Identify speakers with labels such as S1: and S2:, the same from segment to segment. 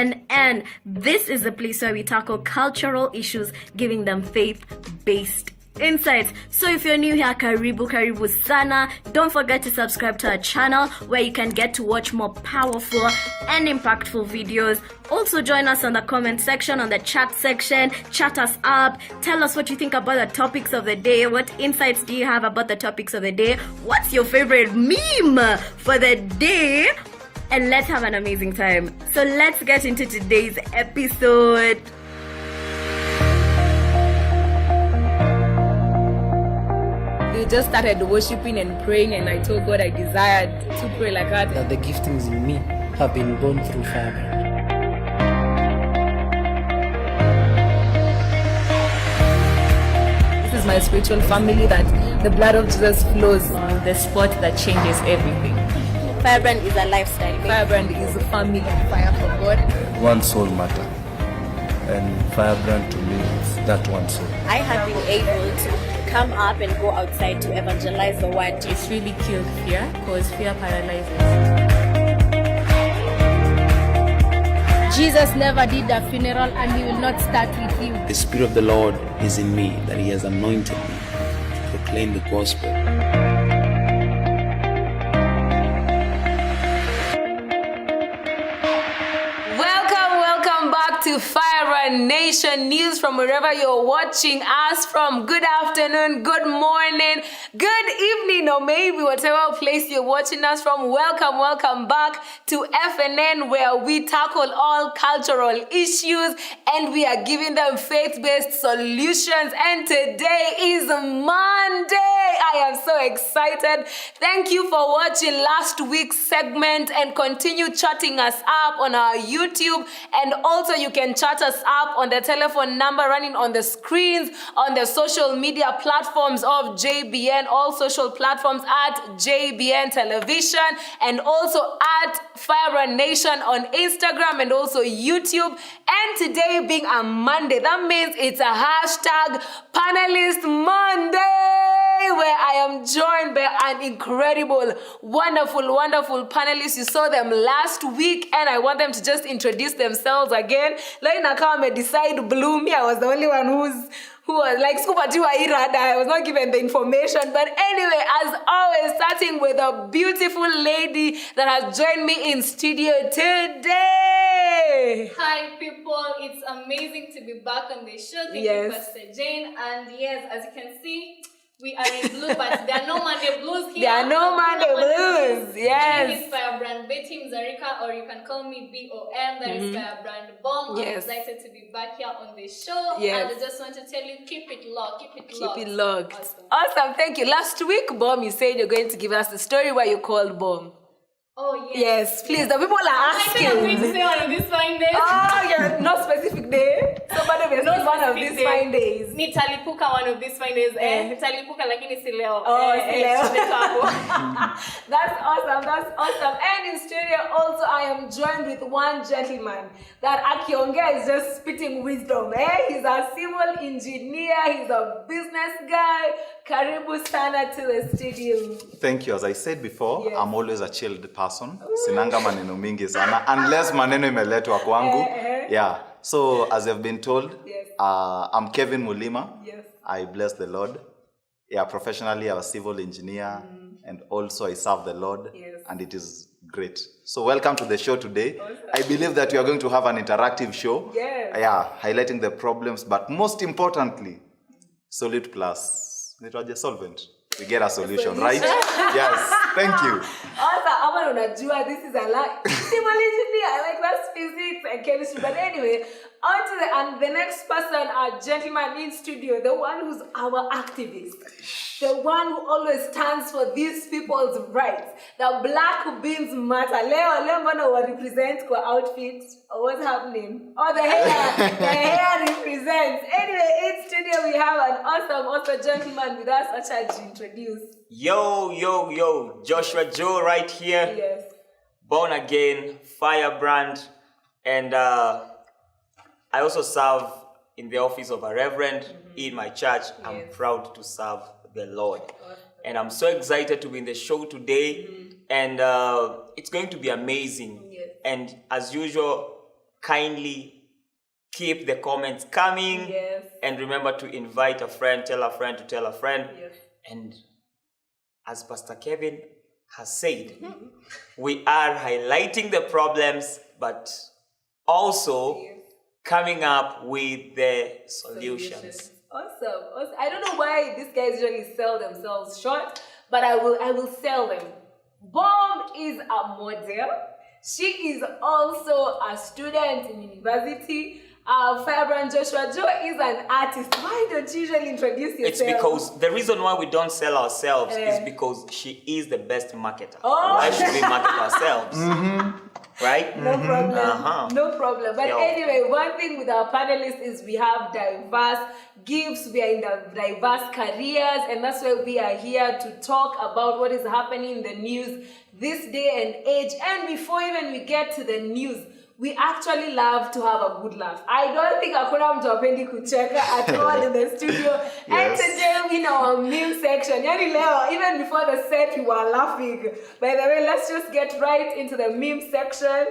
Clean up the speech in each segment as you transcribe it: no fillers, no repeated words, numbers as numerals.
S1: FNN. This is the place where we tackle cultural issues, giving them faith-based insights. So if you're new here, karibu sana. Don't forget to subscribe to our channel where you can get to watch more powerful and impactful videos. Also join us on the comment section, on the chat section. Chat us up. Tell us what you think about the topics of the day. What insights do you have about the topics of the day? What's your favorite meme for the day? And let's have an amazing time. So let's get into today's episode.
S2: We just started worshiping and praying, and I told God I desired to pray like that.
S3: That the giftings in me have been born through Firebrand.
S2: This is my spiritual family, that the blood of Jesus flows. The sport that changes everything.
S1: Firebrand is a lifestyle.
S2: Firebrand is a family. Fire for God.
S4: One soul matter, and Firebrand to me is that one soul.
S1: I have been able to come up and go outside to evangelize the word.
S2: It's really killed fear, because fear paralyzes.
S5: Jesus never did a funeral, and he will not start with you.
S6: The Spirit of the Lord is in me, that he has anointed me to proclaim the gospel.
S2: Welcome back to Firebrand Nation News from wherever you're watching us from. Good afternoon, good morning, good evening, or maybe whatever place you're watching us from. Welcome back to FNN, where we tackle all cultural issues and we are giving them faith-based solutions. And today is Monday. I am so excited. Thank you for watching last week's segment, and continue chatting us up on our YouTube, and also you can chat us up on the telephone number running on the screens, on the social media platforms of JBN, all social platforms at JBN Television, and also at Firebrand Nation on Instagram and also YouTube. And today being a Monday, that means it's a hashtag Panelist Monday, where I am joined by an incredible, wonderful panelists. You saw them last week, and I want them to just introduce themselves again. Like Nakame decide blue, me, I was the only one who was like Skupatiwa Irada. I was not given the information. But anyway, as always, starting with a beautiful lady that has joined me in studio today.
S7: Hi people, it's amazing to be back on the show. Thank you, Pastor Jane. And yes, as you can see, we are in blue, but there are no Monday blues here.
S2: There are no Monday blues. Yes.
S7: My name is Firebrand Betty Mzarika, or you can call me BOM. That is Firebrand Bomb.
S2: Yes.
S7: I'm excited to be back here on the show.
S2: Yes.
S7: And I just want to tell you, keep it locked.
S2: Keep it locked. Awesome. Thank you. Last week, Bomb, you said you're going to give us the story why you called Bomb.
S7: Oh, yes.
S2: Yes, please. The people are
S7: I
S2: asking.
S7: think I'm going to say one of these fine days.
S2: Oh, yeah. No specific day. Somebody will say one of these fine days.
S7: Nitalipuka one of these fine days. Nitalipuka lakini si leo.
S2: Oh, si leo. That's awesome. And in studio also, I am joined with one gentleman that Akiongea is just spitting wisdom. He's a civil engineer. He's a business guy. Karibu sana to the studio.
S4: Thank you. As I said before,
S2: Yes.
S4: I'm always a chilled person. Sinanga maneno mingi sana, unless maneno imeletwa kwangu. Yeah. So as I've been told,
S2: Yes.
S4: I'm Kevin Mulima.
S2: Yes.
S4: I bless the Lord. Yeah, professionally I'm a civil engineer, and also I serve the Lord.
S2: Yes.
S4: And it is great. So welcome to the show today. Awesome. I believe that we are going to have an interactive show.
S2: Yes.
S4: Yeah, highlighting the problems, but most importantly, Solid Plus. It was a solvent. We get a solution, right? Yes. Thank you.
S2: Also, Ama unajua, this is a lot. Civil engineer, like that's physics and chemistry. But anyway, on to the next person, our gentleman in studio, the one who's our activist, the one who always stands for these people's rights. The black beans matter. Leo mbona wa represent kwa outfits. What's happening? Oh, the hair represents. Anyway, in studio we have an awesome gentleman with us. Acha introduce.
S8: Yo, Joshua Joe right here.
S2: Yes.
S8: Born again, Firebrand, and I also serve in the office of a reverend in my church. I'm proud to serve the Lord. And I'm so excited to be in the show today. And it's going to be amazing.
S2: Yes.
S8: And as usual, kindly keep the comments coming.
S2: Yes.
S8: And remember to invite a friend, tell a friend to tell a friend.
S2: Yes.
S8: And as Pastor Kevin has said, we are highlighting the problems, but also coming up with the solutions.
S2: Awesome. I don't know why these guys usually sell themselves short, but I will sell them. Bomb is a model. She is also a student in university. Firebrand Joshua Joe is an artist. Why don't you usually introduce yourself?
S8: It's because the reason why we don't sell ourselves is because she is the best marketer.
S2: Oh.
S8: Why should we market ourselves? Right?
S2: No problem. No problem. But anyway, one thing with our panelists is we have diverse gifts. We are in the diverse careers, and that's why we are here to talk about what is happening in the news this day and age. And before even we get to the news, we actually love to have a good laugh. I don't think hakuna mtu apendi kucheka at all in the studio. And today in our meme section, yani leo, even before the set, we were laughing. By the way, let's just get right into the meme section.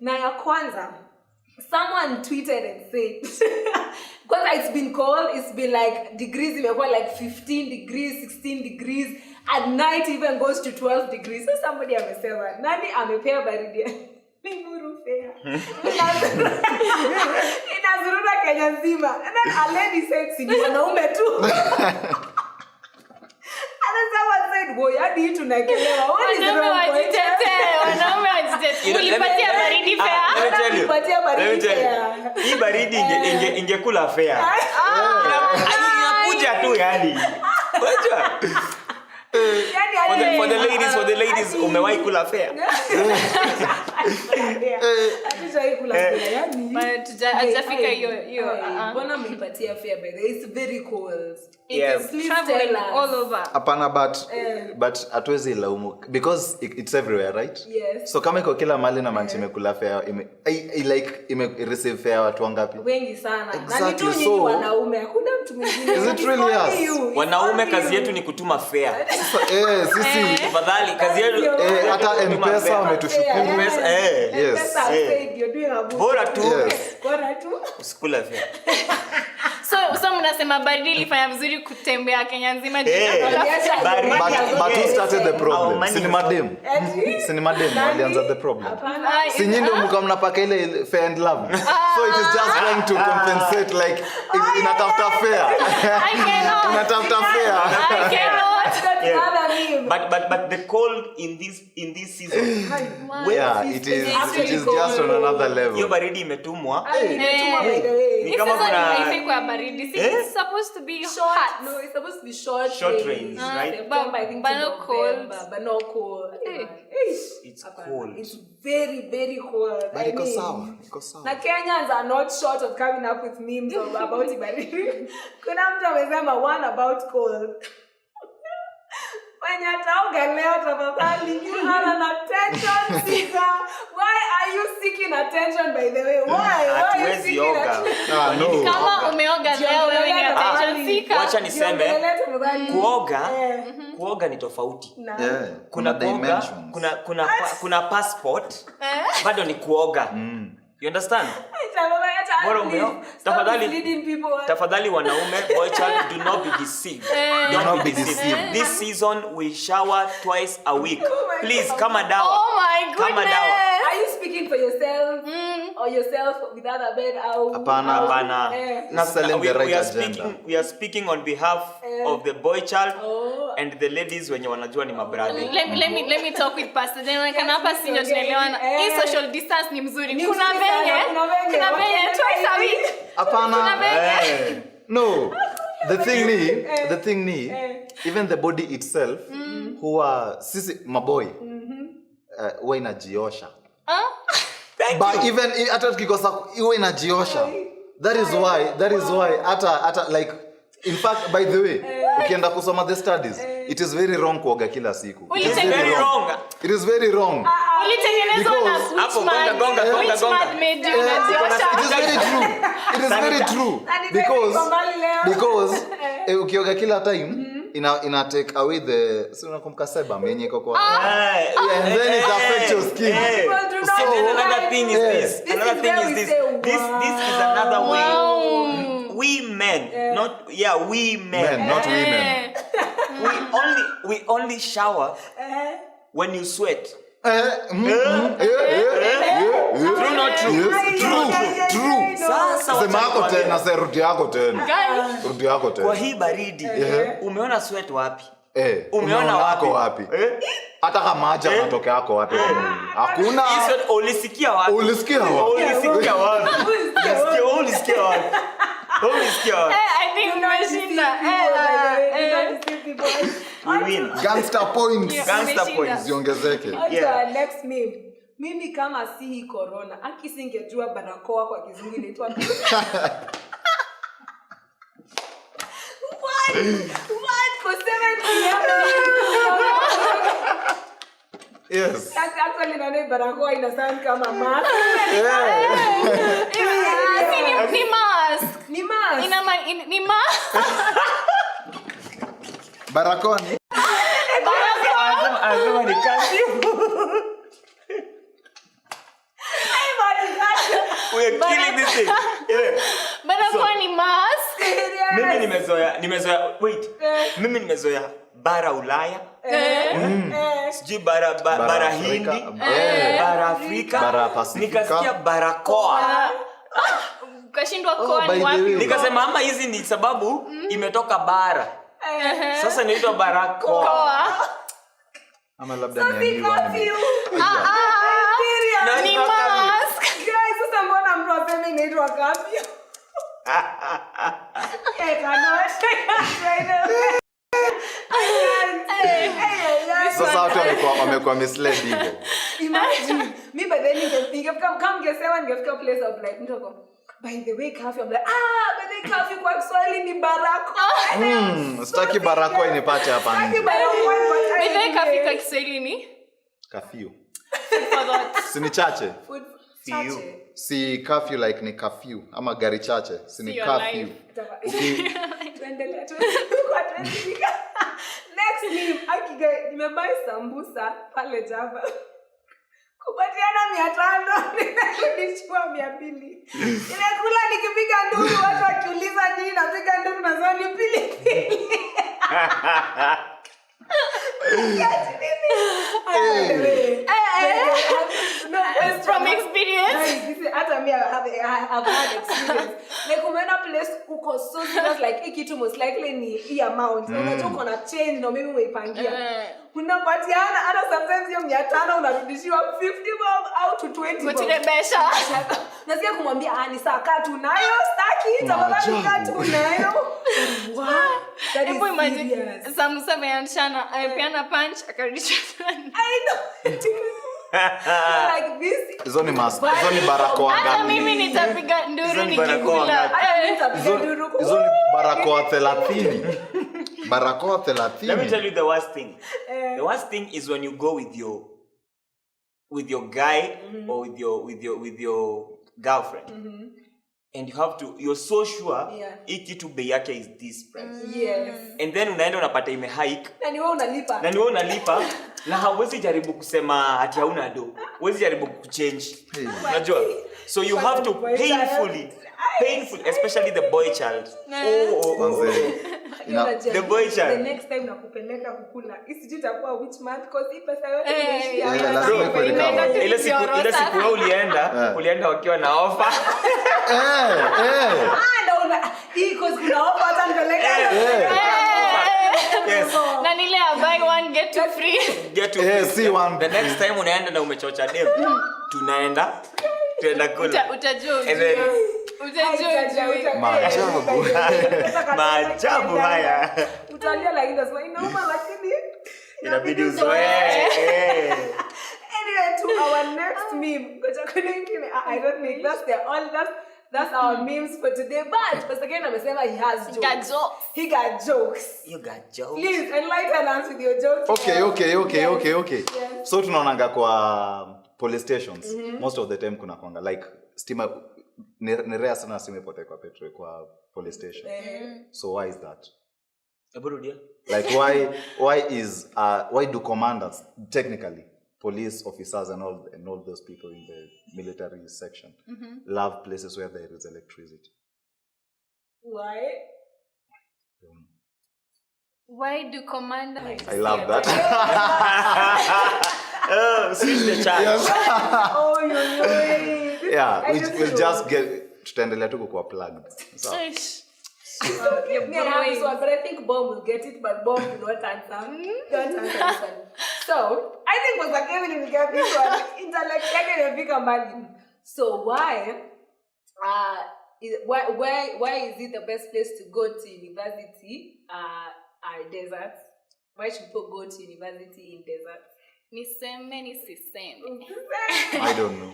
S2: Na ya kwanza, someone tweeted and said, because it's been cold, it's been like degrees, imekuwa like 15 degrees, 16 degrees. At night even goes to 12 degrees. So somebody amesema, nani amepea baridi? Inazurura Kenya nzima. And then a lady said, si ni wanaume tu. And then someone said, boy, hadi hii tunakelewa. What is wrong?
S1: Wanaume wajitete. Ulipatia baridi fare.
S8: Let me tell you. Hii baridi ingekula fare. Inakuja tu yani. Unajua? For the ladies, umewahi kula fare?
S1: Hatujafika hiyo.
S2: Mbona mmepatia fare by the way? It's very cold.
S8: Yes.
S1: Traveling all over.
S4: Hapana, but hatuwezi laumu because it's everywhere, right?
S2: Yes.
S4: So kama iko kila mahali na manchi imekula fare, ime receive fare watu wangapi?
S2: Wengi sana.
S4: Exactly.
S2: Na ni tu nyinyi wanaume, hakuna mtu mwingine.
S4: Is it really us?
S8: Wanaume kazi yetu ni kutuma fare.
S4: Sisi.
S8: Tafadhali kazi yetu
S4: Hata M-Pesa wametushukuru.
S2: Yes. You're doing a good.
S8: Bora tu.
S2: Bora tu.
S8: Usikula fare.
S1: So mnasema baridi ilifanya vizuri kutembea Kenya nzima.
S4: But who started the problem? Cinema dem walianza the problem. Si nyinyi ndio mko mnapaka ile fair and love. So it is just trying to compensate like inatafuta fair. Inatafuta fair.
S1: I cannot.
S8: But the cold in this season.
S4: It is just on another level.
S8: Hiyo baridi imetumwa.
S1: Ni kama kuna baridi. It's supposed to be hot.
S2: No, it's supposed to be short
S8: rains, right?
S2: But not cold. But not cold.
S8: It's cold.
S2: It's very, very cold.
S4: But iko sawa.
S2: Na Kenyans are not short of coming up with memes about baridi. Kuna mtu amesema one about cold. When you're talking leo, you are an attention seeker. Why are you seeking attention, by the way? Why are you seeking attention?
S4: No.
S1: Kama umeoga leo wewe ni attention seeker.
S8: Wacha niseme kuoga ni tofauti. Kuna dimensions. Kuna passport. Bado ni kuoga. You understand? Tafadhali wanaume, boy child, do not be deceived. Do not be deceived. This season we shower twice a week. Please come down.
S1: Oh my goodness.
S2: Are you speaking for yourself or yourself without a bed?
S4: Apana.
S8: We are speaking on behalf of the boy child and the ladies wenye wanajua ni mabradi.
S1: Let me talk with Pastor Jen. Kana hapa si ndio tunaelewana. Hii social distance ni mzuri. Kuna venye twice a week.
S4: Apana. No. The thing ni even the body itself huwa sisi maboy huwa inajiosha. But even hata tukikosa huwa inajiosha. That is why hata like in fact by the way ukienda kusoma the studies it is very wrong kuoga kila siku.
S8: It is very wrong.
S4: It is very wrong.
S1: Ulitengenezwa na
S8: hapo gonga.
S1: Which man made you unajiosha?
S4: It is very true. Because ukioga kila time ina take away the unakumbuka sebum yenye iko kwa and then it affects your skin.
S8: So another thing is this. This is another way. We men, not women. We only shower when you sweat. True, not true.
S4: True.
S8: Sasa
S4: sema yako tena, rudi yako tena. Rudi yako tena.
S8: Kwa hii baridi, umeona sweat wapi?
S4: Umeona wapi? Hata kama maji yanatoka yako wapi? Hakuna.
S8: Sweat ulisikia wapi?
S4: Ulisikia wapi?
S1: I think umeshinda.
S8: We win.
S4: Gangster points. Ziongezeke.
S2: Next meme. Mimi kama si hii corona, akisingejua barakoa kwa kizungu inaitwa What? For 7 years?
S4: Yes.
S2: Actually, nane barakoa ina sound kama mask. Ni mask.
S1: Ni mask.
S4: Barakoa ni
S8: Anasema ni kasi. We are killing this thing.
S1: Barakoa ni mask.
S8: Mimi nimezoea bara Ulaya. Sijui bara Hindi. Bara Afrika.
S4: Bara Pasifika.
S8: Nikasikia barakoa.
S1: Ukashindwa koa ni wapi?
S8: Nikasema ama hizi ni sababu imetoka bara. Sasa inaitwa barakoa.
S4: Ama labda ni
S1: Ni mask.
S2: Guys, sasa mbona mtu aseme inaitwa kapi?
S4: Sasa watu wamekuwa misled hivyo.
S2: Imagine me by then ningefika kama ningesema ningefika place of like mtoko. By the way coffee, I'm like by the way coffee kwa Kiswahili ni barakoa.
S4: Sitaki barakoa inipate hapa nje.
S1: By the way coffee kwa Kiswahili ni
S4: Curfew.
S1: forgot.
S4: Si ni chache.
S2: Food
S8: chache.
S4: Si curfew like ni curfew ama gari chache. Si ni curfew.
S2: Tuendelee. Next meme, nimebuy sambusa pale Java. Kupatiana 500, nimeshua 200. Ninakula nikipiga nduru watu wakiuliza nini napiga nduru na zani pilipili.
S1: From experience.
S2: Hata mimi I've had experience. Like umeona place uko so serious like hii kitu most likely ni hii amount. Unajua uko na change na mimi umeipangia. Unapatiana hata sometimes hiyo 500 unarudishiwa 50 bob au to 20 bob.
S1: Kutibesha.
S2: Nasikia kumwambia ni saa katu nayo staki tafadhali katu nayo. Wow. That is
S1: imagine sambusa meanshana amepeana punch akarudisha.
S2: I know. Like this.
S4: Hizo ni barakoa
S1: Hata
S4: ngapi?
S1: mimi nitapiga nduru nikikula.
S4: Hizo ni barakoa 30. Barakoa 30.
S8: Let me tell you the worst thing. The worst thing is when you go with your guy or with your girlfriend. And you're so sure hii kitu bei yake is this price.
S2: Yes.
S8: And then unaenda unapata ime hike.
S2: Na ni wewe unalipa.
S8: Na hauwezi jaribu kusema ati hauna do. Huwezi jaribu kuchange. Unajua? So you have to painfully, especially the boy child. The boy child.
S2: The next time nakupeleka kukula. Isiji itakuwa which month cause hii pesa yote
S4: lazima
S2: inaishia.
S8: Ile siku wewe ulienda wakiwa na offer.
S2: Hii cause kuna offer hata nipeleka.
S8: Yes.
S1: Na nile buy one get two free.
S4: See one.
S8: The next time unaenda na umechocha dem. Tunaenda kula.
S1: Utajua.
S8: And then maajabu haya.
S2: Utalia like this one inauma lakini
S8: inabidi uzoee.
S2: Anyway, to our next meme. I don't think that's our memes for today. But Pastor Ken amesema he has jokes. He got jokes.
S8: You got jokes.
S2: Please enlighten us with your jokes.
S4: Okay. Yes. So tunaonanga kwa police stations. Most of the time kuna kwanga like stima ni rare sana stima ipote kwa petrol kwa police station. So why is that? Like why do commanders, technically police officers and all those people in the military section love places where there is electricity?
S2: Why?
S7: Why do commanders?
S4: I love that.
S8: Switch the charge.
S2: Oh, you're
S4: Yeah, we'll just get tutaendelea tu kuwa plugged. So,
S2: but I think Bomb will get it, but Bomb will not answer. Don't answer this one. So, I think was like Kevin will get this one. Intellect. So why is it the best place to go to university? Deserts. Why should people go to university in deserts?
S4: I don't know.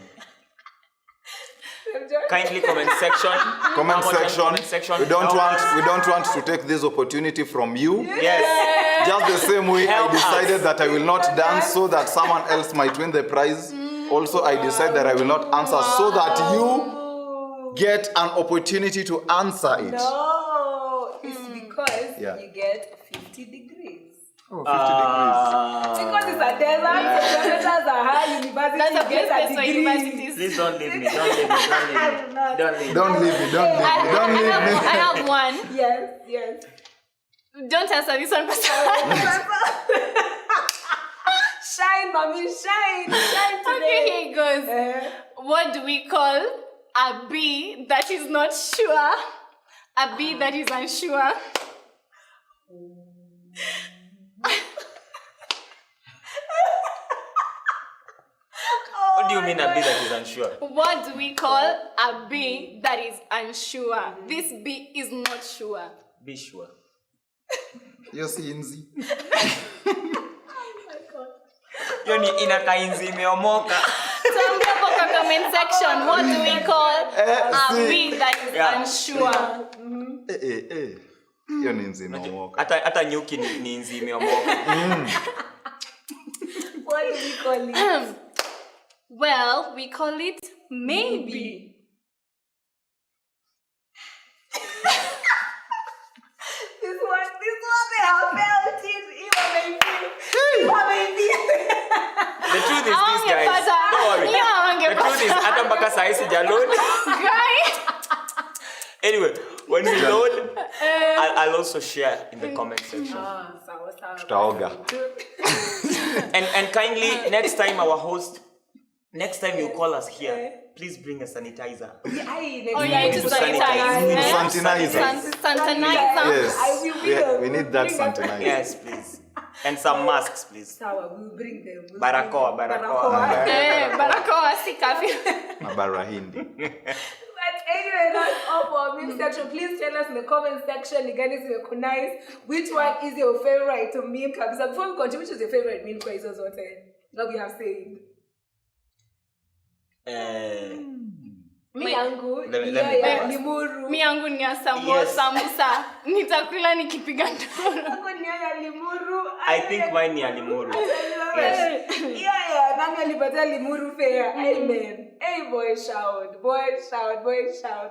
S8: Kindly comment section.
S4: Comment section. We don't want to take this opportunity from you.
S8: Yes.
S4: Just the same way
S8: Help
S4: I decided
S8: us.
S4: that I will not dance so that someone else might win the prize. Also, I decided that I will not answer so that you get an opportunity to answer it.
S2: No, it's because
S4: Yeah.
S2: you get 50 degrees.
S4: Oh, 50 degrees.
S2: Because it's a desert, so temperatures are high, university
S7: That's a
S2: gets
S7: place
S2: a
S7: for
S2: degree.
S7: universities.
S8: Please don't leave me. Don't leave me.
S4: Don't leave me.
S7: I have one.
S2: Yes.
S7: Don't answer this one.
S2: Shine, mommy, shine today.
S7: Okay, here it goes. What do we call a bee that is not sure? A bee that is unsure.
S8: What do you mean a bee that is unsure?
S7: What do we call a bee that is unsure? This bee is not sure.
S8: Be sure.
S4: You're seeing Z.
S8: Hiyo ni inakainzi imeomoka.
S7: Tuambie kwa comment section, what do we call a bee that is unsure?
S4: Hiyo ni nzi imeomoka.
S8: Hata nyuki ni nzi imeomoka.
S2: What do we call it?
S7: Well, we call it maybe.
S2: This one they have felt it.
S8: The truth is this, guys. Don't worry. The truth is hata mpaka saa hii sijalod. Anyway, when we load, I'll also share in the comment section.
S4: Tutaoga.
S8: And kindly, next time you call us here, please bring a sanitizer.
S7: Oh, yeah, to sanitize.
S4: Santanizer. Yes. We need that santanizer.
S8: Yes, please. And some masks, please.
S2: We'll bring them.
S8: Barakoa.
S7: Barakoa, si kafi.
S4: Mabarahindi.
S2: But anyway, that's all for meme section. Please tell us in the comment section, which one is your favorite meme? Before we continue, which is your favorite meme? What we have said. Mi yangu limuru.
S7: Mi yangu ni ya sambusa. Nitakula nikipiga nduru.
S8: I think mine ni limuru.
S2: Yes. Yeah. Nani alipatia limuru fair? Amen. Hey, boy shout.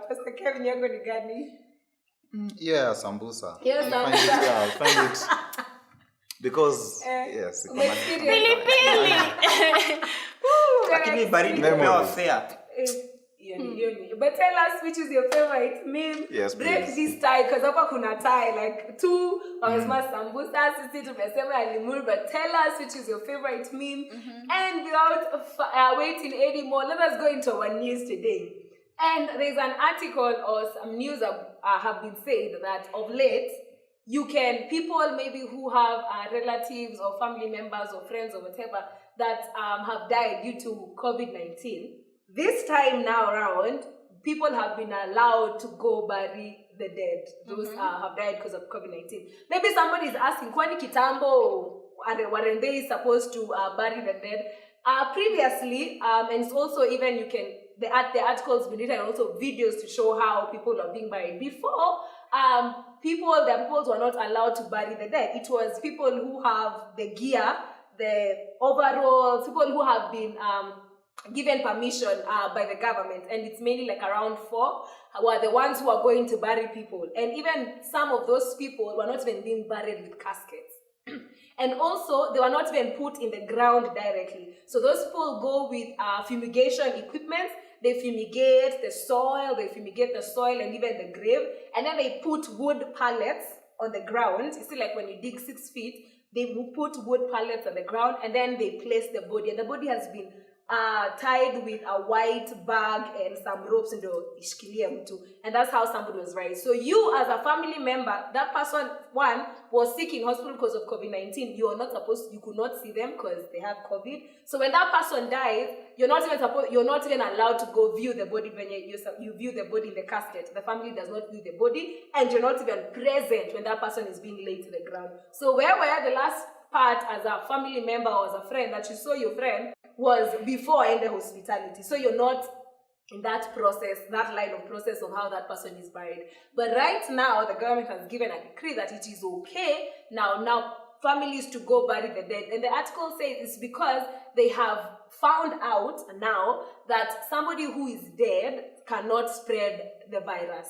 S2: Pastor Kevin yako ni gani?
S4: Yeah, sambusa.
S2: Yeah, sambusa.
S4: I find it because yes,
S7: Pilipili.
S8: Lakini baridi kupewa fair.
S2: But tell us which is your favorite meme.
S4: Yes,
S2: break
S4: please.
S2: This tie, because hapa kuna tie like two wamesema sambusa, sisi tumesema limuru, but tell us which is your favorite meme. And without waiting anymore, let us go into our news today. And there's an article or some news have been said that of late, people maybe who have relatives or family members or friends or whatever that have died due to COVID-19. This time now around, people have been allowed to go bury the dead. Those have died because of COVID-19. Maybe somebody is asking, kwani kitambo, weren't they supposed to bury the dead? Previously, and it's also even the articles been written and also videos to show how people are being buried. Before, people were not allowed to bury the dead. It was people who have the gear, the overalls, people who have been given permission by the government, and it's mainly like around 4 who are the ones who are going to bury people, and even some of those people were not even being buried with caskets. And also, they were not even put in the ground directly. So those people go with fumigation equipment. They fumigate the soil and even the grave, and then they put wood pallets on the ground. You see, like when you dig 6 feet, they will put wood pallets on the ground, and then they place the body. And the body has been tied with a white bag and some ropes into ishkilium too. And that's how somebody was raised. So you, as a family member, that person, one, was sick in hospital because of COVID-19. You could not see them because they have COVID. So when that person dies, you're not even allowed to go view the body when you view the body in the casket. The family does not view the body, and you're not even present when that person is being laid to the ground. So where were the last part as a family member or as a friend that you saw your friend was before in the hospitality. So you're not in that process, that line of process of how that person is buried. But right now, the government has given a decree that it is okay now families to go bury the dead. And the article says it's because they have found out now that somebody who is dead cannot spread the virus.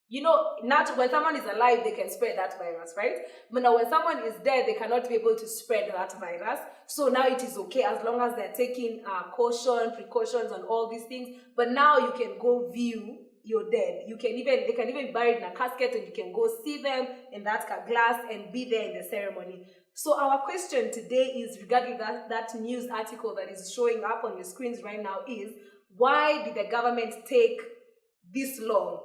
S2: You know, not when someone is alive, they can spread that virus, right? But now when someone is dead, they cannot be able to spread that virus. So now it is okay as long as they're taking precautions and all these things. But now you can go view your dead. They can even be buried in a casket, and you can go see them in that glass and be there in the ceremony. So our question today is regarding that news article that is showing up on your screens right now is, why did the government take this long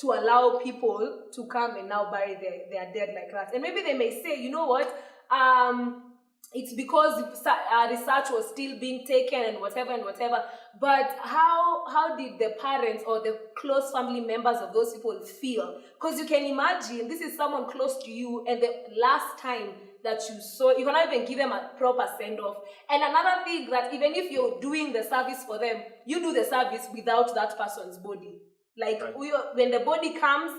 S2: to allow people to come and now bury their dead like that? And maybe they may say, you know what, it's because research was still being taken and whatever. But how did the parents or the close family members of those people feel? Because you can imagine, this is someone close to you, and the last time that you saw, you cannot even give them a proper send-off. And another thing, that even if you're doing the service for them, you do the service without that person's body. Like, right. When the body comes,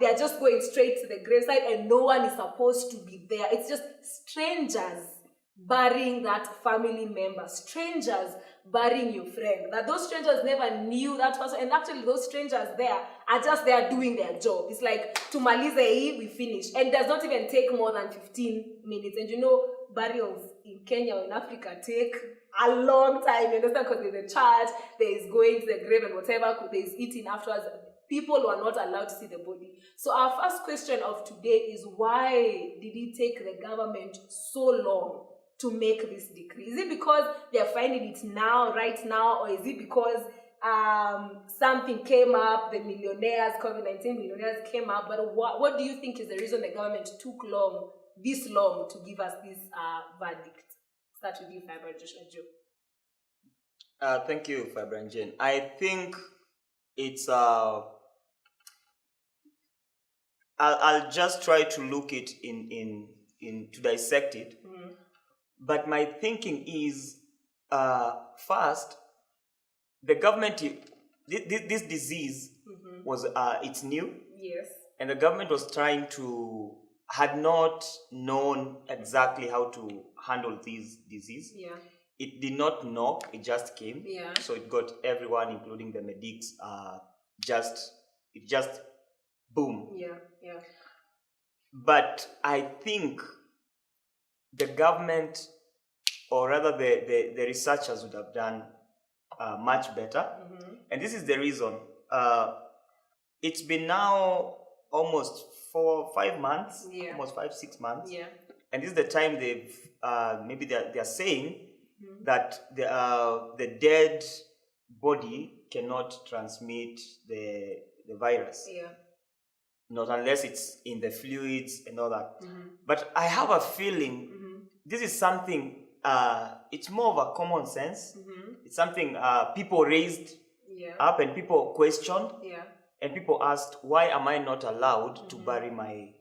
S2: they're just going straight to the gravesite, and no one is supposed to be there. It's just strangers burying that family member, strangers burying your friend. That those strangers never knew that person, and actually those strangers there are just there doing their job. It's like, to maliza hii, we finish. And it does not even take more than 15 minutes. And you know, burials in Kenya or in Africa take a long time, you understand? Because there's a charge, there is going to the grave and whatever, there is eating afterwards. People were not allowed to see the body. So our first question of today is, why did it take the government so long to make this decree? Is it because they're finding it right now, or is it because something came up, the COVID-19 millionaires came up? But what do you think is the reason the government took this long to give us this verdict? Start with you, Firebrand, Joshua Joe.
S8: Thank you, Firebrand Jane. I think it's I'll just try to look it in to dissect it. Mm-hmm. But my thinking is, first, the government, this disease mm-hmm. was it's new.
S2: Yes.
S8: And the government had not known exactly how to handle this disease.
S2: Yeah.
S8: It did not knock, it just came.
S2: Yeah.
S8: So it got everyone, including the medics, it just boom.
S2: Yeah, yeah.
S8: But I think the government, or rather the researchers, would have done much better. Mm-hmm. And this is the reason. It's been now almost 5 months,
S2: yeah.
S8: almost 5-6 months.
S2: Yeah.
S8: And this is the time they're saying mm-hmm. that the dead body cannot transmit the virus.
S2: Yeah.
S8: Not unless it's in the fluids and all that.
S2: Mm-hmm.
S8: But I have a feeling
S2: mm-hmm.
S8: this is something, it's more of a common sense.
S2: Mm-hmm.
S8: It's something people raised
S2: yeah.
S8: up and people questioned.
S2: Yeah.
S8: And people asked, why am I not allowed
S2: mm-hmm.
S8: to bury my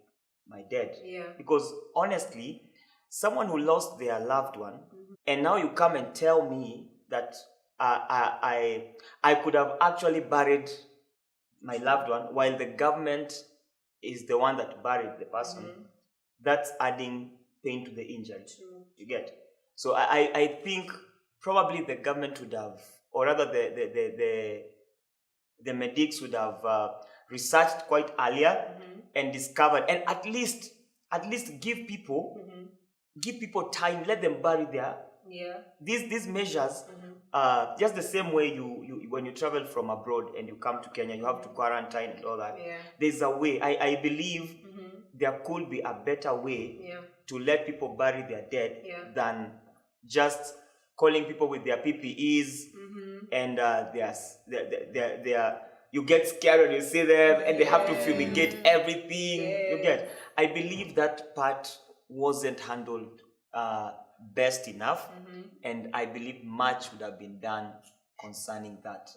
S8: dead?
S2: Yeah.
S8: Because honestly, someone who lost their loved one, mm-hmm. and now you come and tell me that I could have actually buried my loved one while the government is the one that buried the person, mm-hmm. that's adding pain to the injury.
S2: True.
S8: You get? So I think probably the government would have, or rather the medics would have researched quite earlier and discovered, and at least give people time, let them bury their these measures. Just the same way you when you travel from abroad and you come to Kenya, you have to quarantine and all that. There's a way. I believe there could be a better way to let people bury their dead than just calling people with their PPEs and you get scared when you see them and they have to fumigate everything. You get. I believe that part wasn't handled best enough, and I believe much would have been done concerning that.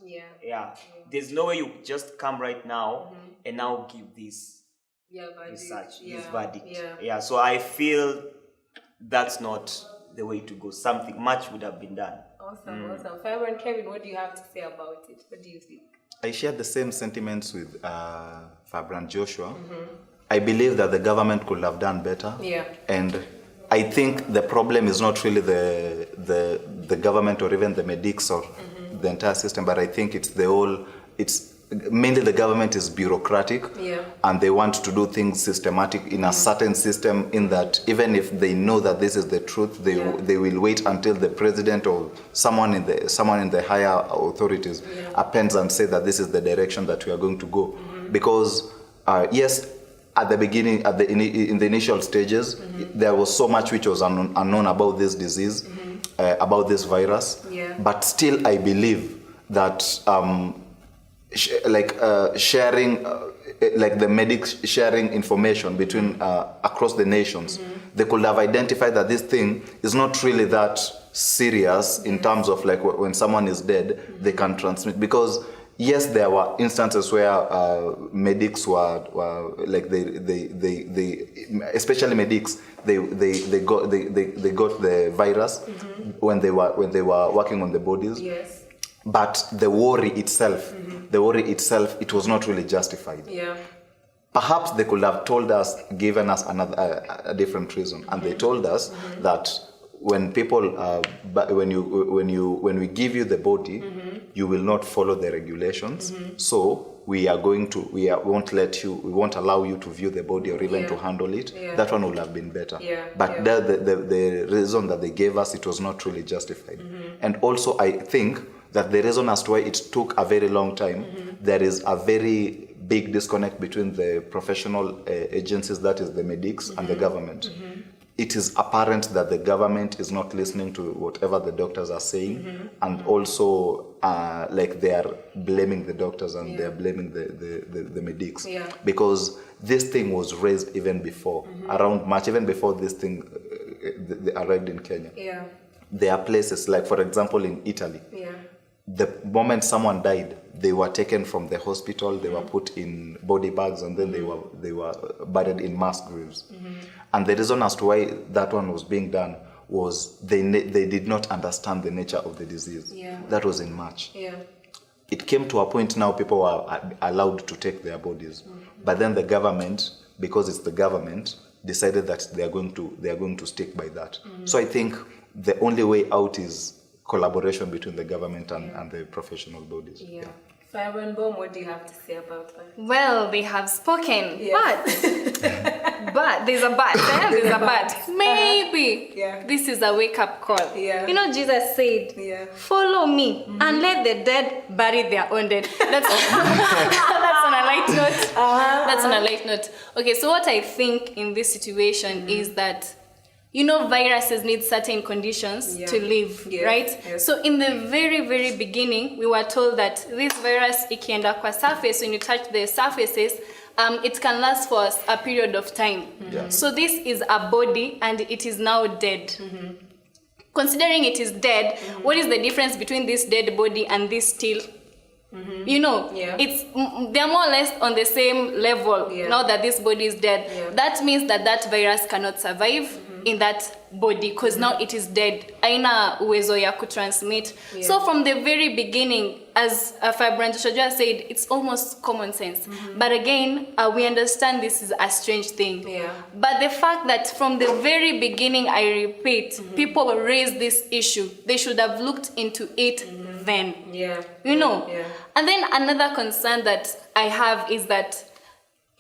S8: There's no way you just come right now and now give this research, this verdict. So I feel that's not the way to go. Something much would have been done.
S2: Awesome. Firebrand, Kevin, what do you have to say about it? What do you think?
S4: I share the same sentiments with Firebrand Joshua. I believe that the government could have done better. And I think the problem is not really the government or even the medics or the entire system, but I think it's mainly the government is bureaucratic and they want to do things systematic in a certain system, in that even if they know that this is the truth, they will wait until the president or someone in the higher authorities appends and say that this is the direction that we are going to go. Because yes, at the beginning, in the initial stages, there was so much which was unknown about this disease, about this virus. But still, I believe that sharing, like the medics sharing information between across the nations, they could have identified that this thing is not really that serious in terms of like when someone is dead, they can transmit. Because yes, there were instances where medics were like they especially medics, they got the virus when they were working on the bodies. But the worry itself, it was not really justified. Perhaps they could have told us, given us a different reason, and they told us that when people, when we give you the body, you will not follow the regulations. So we won't allow you to view the body or even to handle it. That one would have been better. But the reason that they gave us, it was not really justified. And also, I think that the reason as to why it took a very long time, there is a very big disconnect between the professional agencies, that is the medics, and the government. It is apparent that the government is not listening to whatever the doctors are saying, and also like they are blaming the doctors and they are blaming the medics, because this thing was raised even before, around March, even before this thing they arrived in Kenya. There are places like, for example, in Italy. The moment someone died, they were taken from the hospital, they were put in body bags, and then they were buried in mass graves. And the reason as to why that one was being done was they did not understand the nature of the disease. That was in March. It came to a point now people were allowed to take their bodies, but then the government, because it's the government, decided that they are going to stick by that. So I think the only way out is collaboration between the government and the professional bodies.
S2: Firebrand, what do you have to say about that?
S7: Well, they have spoken, but there's a but. There's a but. Maybe this is a wake-up call. You know, Jesus said, "Follow me and let the dead bury their own dead." That's on a light note. That's on a light note. Okay, so what I think in this situation is that, you know, viruses need certain conditions to live, right? So in the very, very beginning, we were told that this virus, ikienda kwa surface, when you touch the surfaces, it can last for a period of time. So this is a body and it is now dead. Considering it is dead, what is the difference between this dead body and this still? You know, they're more or less on the same level now that this body is dead. That means that virus cannot survive. in that body because now it is dead. Aina uwezo ya kutransmit. So from the very beginning, as Firebrand just said, it's almost common sense. But again, we understand this is a strange thing. But the fact that from the very beginning, I repeat, people raised this issue, they should have looked into it then. You know? And then another concern that I have is that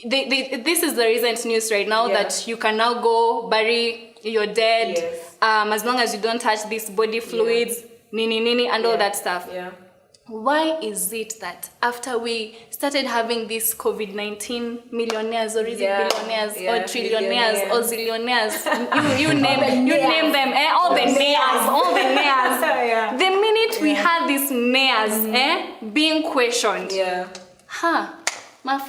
S7: this is the recent news right now that you can now go bury your dead as long as you don't touch these body fluids, nini, and all that stuff. Why is it that after we started having these COVID-19 millionaires, or is it billionaires, or trillionaires, or zillionaires, you name them, all the nares, the minute we had these nares being questioned, my friend,